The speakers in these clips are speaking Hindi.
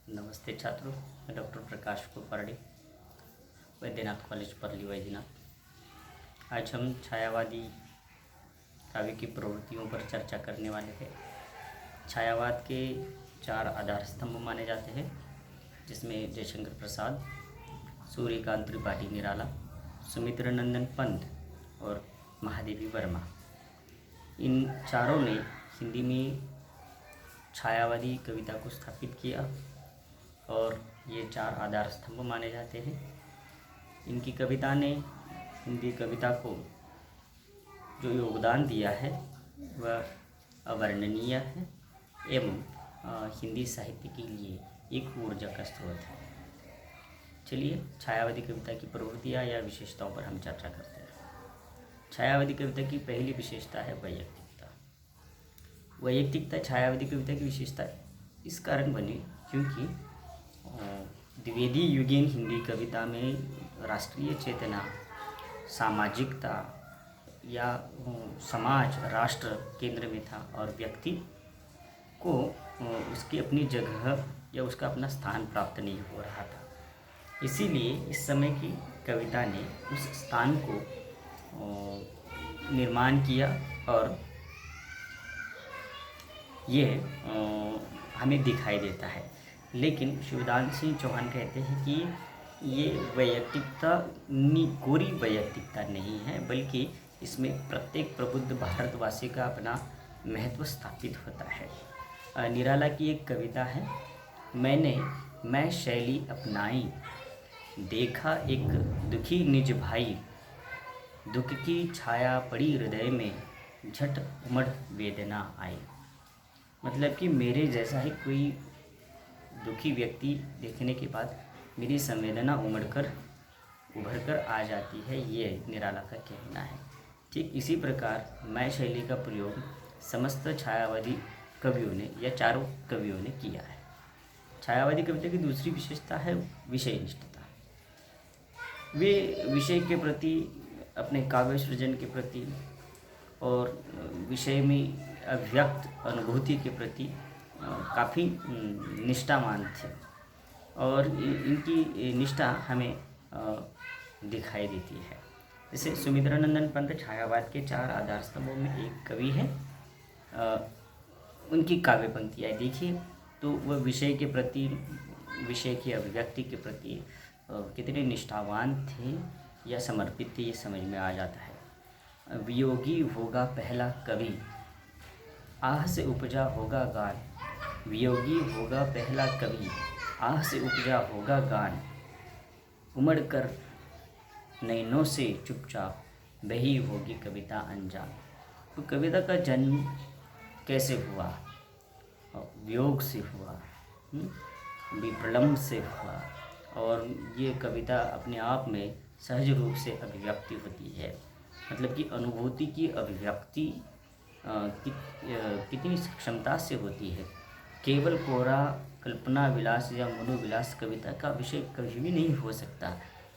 नमस्ते छात्रों, मैं डॉक्टर प्रकाश कुलकर्णी, वैद्यनाथ कॉलेज परली वैद्यनाथ। आज हम छायावादी काव्य की प्रवृत्तियों पर चर्चा करने वाले हैं। छायावाद के 4 आधार स्तंभ माने जाते हैं, जिसमें जयशंकर प्रसाद, सूर्यकांत त्रिपाठी निराला, सुमित्र नंदन पंत और महादेवी वर्मा। इन चारों ने हिंदी में छायावादी कविता को स्थापित किया और ये 4 आधार स्तंभ माने जाते हैं। इनकी कविता ने हिंदी कविता को जो योगदान दिया है वह अवर्णनीय है एवं हिंदी साहित्य के लिए एक ऊर्जा का स्रोत है। चलिए छायावादी कविता की प्रवृत्तियाँ या विशेषताओं पर हम चर्चा करते हैं। छायावादी कविता की पहली विशेषता है वैयक्तिकता। वैयक्तिकता छायावादी कविता की विशेषता इस कारण बनी क्योंकि द्विवेदी युगीन हिंदी कविता में राष्ट्रीय चेतना, सामाजिकता या समाज राष्ट्र केंद्र में था और व्यक्ति को उसकी अपनी जगह या उसका अपना स्थान प्राप्त नहीं हो रहा था। इसीलिए इस समय की कविता ने उस स्थान को निर्माण किया और ये हमें दिखाई देता है। लेकिन शिवदान सिंह चौहान कहते हैं कि ये वैयक्तिकता कोरी वैयक्तिकता नहीं है, बल्कि इसमें प्रत्येक प्रबुद्ध भारतवासी का अपना महत्व स्थापित होता है। निराला की एक कविता है, मैं शैली अपनाई, देखा एक दुखी निज भाई, दुख की छाया पड़ी हृदय में, झट उमड़ वेदना आई। मतलब कि मेरे जैसा ही कोई दुखी व्यक्ति देखने के बाद मेरी संवेदना उभर कर आ जाती है, ये निराला का कहना है। ठीक इसी प्रकार मैं शैली का प्रयोग समस्त छायावादी कवियों ने या चारों कवियों ने किया है। छायावादी कविता की दूसरी विशेषता है विषय निष्ठता। वे विषय के प्रति, अपने काव्य सृजन के प्रति और विषय में अभिव्यक्त अनुभूति के प्रति काफ़ी निष्ठावान थे और इनकी निष्ठा हमें दिखाई देती है। जैसे सुमित्रानंदन पंत छायावाद के 4 आधार स्तंभों में एक कवि है। उनकी काव्य पंक्तियाँ देखिए तो वह विषय के प्रति, विषय की अभिव्यक्ति के प्रति कितने निष्ठावान थे या समर्पित थे, ये समझ में आ जाता है। वियोगी होगा पहला कवि, आह से उपजा होगा गान। वियोगी होगा पहला कवि, आह से उपजा होगा गान। उमड़ कर नैनों से चुपचाप, बही होगी कविता अनजान। तो कविता का जन्म कैसे हुआ? वियोग से हुआ, विप्रलम्ब से हुआ, और ये कविता अपने आप में सहज रूप से अभिव्यक्ति होती है। मतलब कि अनुभूति की अभिव्यक्ति कितनी क्षमता से होती है। केवल कोरा कल्पना विलास या मनोविलास कविता का विषय कभी भी नहीं हो सकता।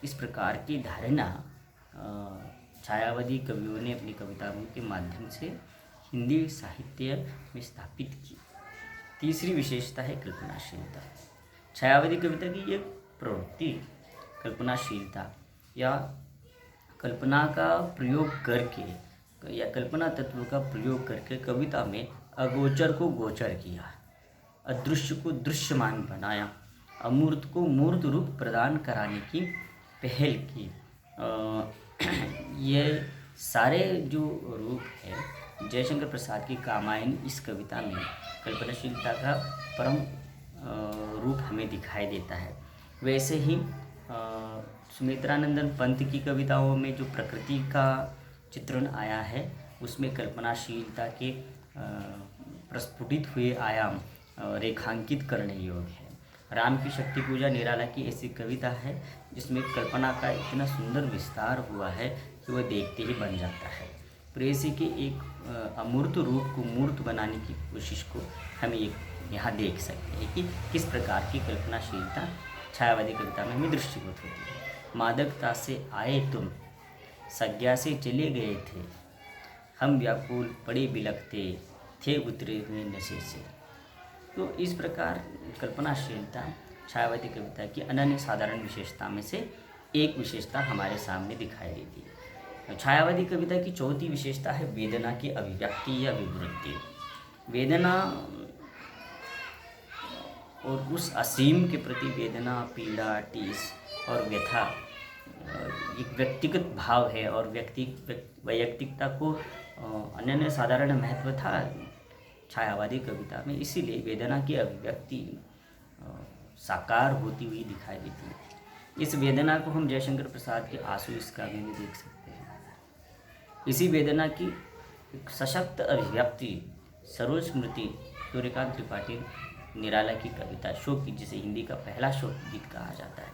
इस प्रकार की धारणा छायावादी कवियों ने अपनी कविताओं के माध्यम से हिंदी साहित्य में स्थापित की। तीसरी विशेषता है कल्पनाशीलता। छायावादी कविता की एक प्रवृत्ति कल्पनाशीलता या कल्पना का प्रयोग करके या कल्पना तत्व का प्रयोग करके कविता में अगोचर को गोचर किया, अदृश्य को दृश्यमान बनाया, अमूर्त को मूर्त रूप प्रदान कराने की पहल की। ये सारे जो रूप है जयशंकर प्रसाद की कामायन इस कविता में कल्पनाशीलता का परम रूप हमें दिखाई देता है। वैसे ही सुमित्रानंदन पंत की कविताओं में जो प्रकृति का चित्रण आया है उसमें कल्पनाशीलता के प्रस्फुटित हुए आयाम रेखांकित करने योग्य है। राम की शक्ति पूजा निराला की ऐसी कविता है जिसमें कल्पना का इतना सुंदर विस्तार हुआ है कि वह देखते ही बन जाता है। प्रेयसी के एक अमूर्त रूप को मूर्त बनाने की कोशिश को हम यहाँ देख सकते हैं कि किस प्रकार की कल्पनाशीलता छायावादी कविता में हमें दृष्टिगत होती है। मादकता से आए तुम, संज्ञा से चले गए थे, हम व्याकुल पड़े बिलखते थे उतरे हुए नशे से। तो इस प्रकार कल्पनाशीलता छायावादी कविता की अनन्य साधारण विशेषता में से एक विशेषता हमारे सामने दिखाई देती है। छायावादी कविता की चौथी विशेषता है वेदना की अभिव्यक्ति या विवृत्ति। वेदना और उस असीम के प्रति वेदना, पीड़ा, टीस और व्यथा एक व्यक्तिगत भाव है और वैयक्तिकता को अनन्य साधारण महत्व था छायावादी कविता में। इसीलिए वेदना की अभिव्यक्ति साकार होती हुई दिखाई देती है। इस वेदना को हम जयशंकर प्रसाद के आंसू इस काव्य में देख सकते हैं। इसी वेदना की एक सशक्त अभिव्यक्ति सरोज स्मृति सूर्यकांत त्रिपाठी निराला की कविता शोक, जिसे हिंदी का पहला शोक गीत कहा जाता है,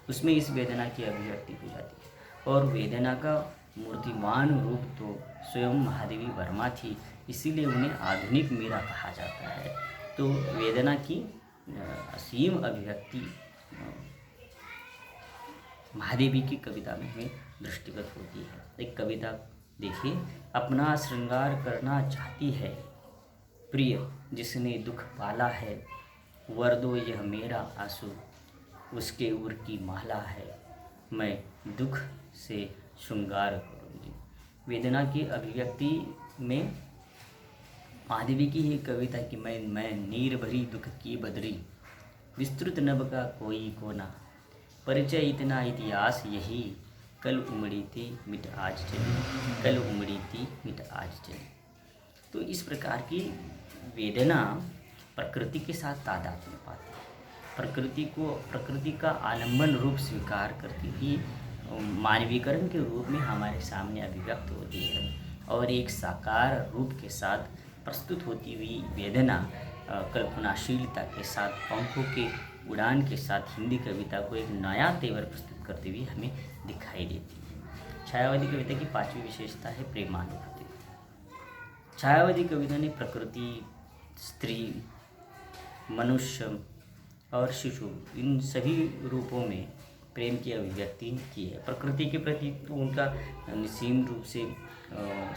उसमें इस वेदना की अभिव्यक्ति की जाती है। और वेदना का मूर्तिमान रूप तो स्वयं महादेवी वर्मा थी, इसीलिए उन्हें आधुनिक मीरा कहा जाता है। तो वेदना की असीम अभिव्यक्ति महादेवी की कविता में हमें दृष्टिगत होती है। एक कविता देखिए, अपना श्रृंगार करना चाहती है प्रिय जिसने दुख पाला है, वर दो यह मेरा आंसू उसके उर की माला है, मैं दुख से श्रृंगार करूँगी। वेदना की अभिव्यक्ति में महादेवी की ही कविता कि मैं नीर भरी दुख की बदरी, विस्तृत नभ का कोई कोना, परिचय इतना इतिहास यही, कल उमड़ी थी मिट आज चली, कल उमड़ी थी मिट आज चली। तो इस प्रकार की वेदना प्रकृति के साथ तादात्म्य पाती है, प्रकृति का आलम्बन रूप स्वीकार करती ही मानवीकरण के रूप में हमारे सामने अभिव्यक्त होती है। और एक साकार रूप के साथ प्रस्तुत होती हुई वेदना कल्पनाशीलता के साथ, पंखों के उड़ान के साथ हिंदी कविता को एक नया तेवर प्रस्तुत करते हुए हमें दिखाई देती है। छायावादी कविता की पांचवी विशेषता है प्रेमानुभूति। छायावादी कविता ने प्रकृति, स्त्री, मनुष्य और शिशु, इन सभी रूपों में प्रेम की अभिव्यक्ति की है। प्रकृति के प्रति तो उनका निसीम रूप से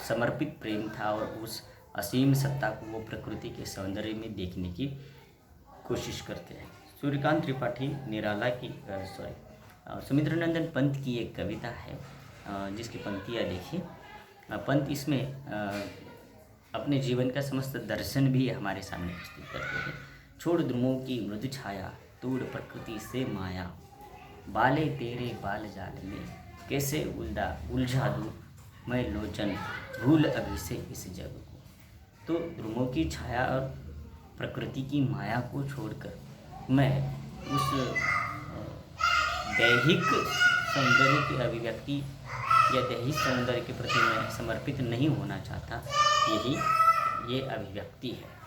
समर्पित प्रेम था और उस असीम सत्ता को वो प्रकृति के सौंदर्य में देखने की कोशिश करते हैं। सूर्यकांत त्रिपाठी निराला की सुमित्रानंदन पंत की एक कविता है जिसकी पंक्तियाँ देखिए। पंत इसमें अपने जीवन का समस्त दर्शन भी हमारे सामने प्रस्तुत करते हैं। छोड़ ध्रुवों की मृदु छाया, तोड़ प्रकृति से माया, बाले तेरे बाल जाल में कैसे उलझा दूँ मैं लोचन, भूल अभी से इस जग को। तो ध्रुवों की छाया और प्रकृति की माया को छोड़कर मैं उस दैहिक सौंदर्य की अभिव्यक्ति या दैहिक सौंदर्य के प्रति मैं समर्पित नहीं होना चाहता, ये अभिव्यक्ति है।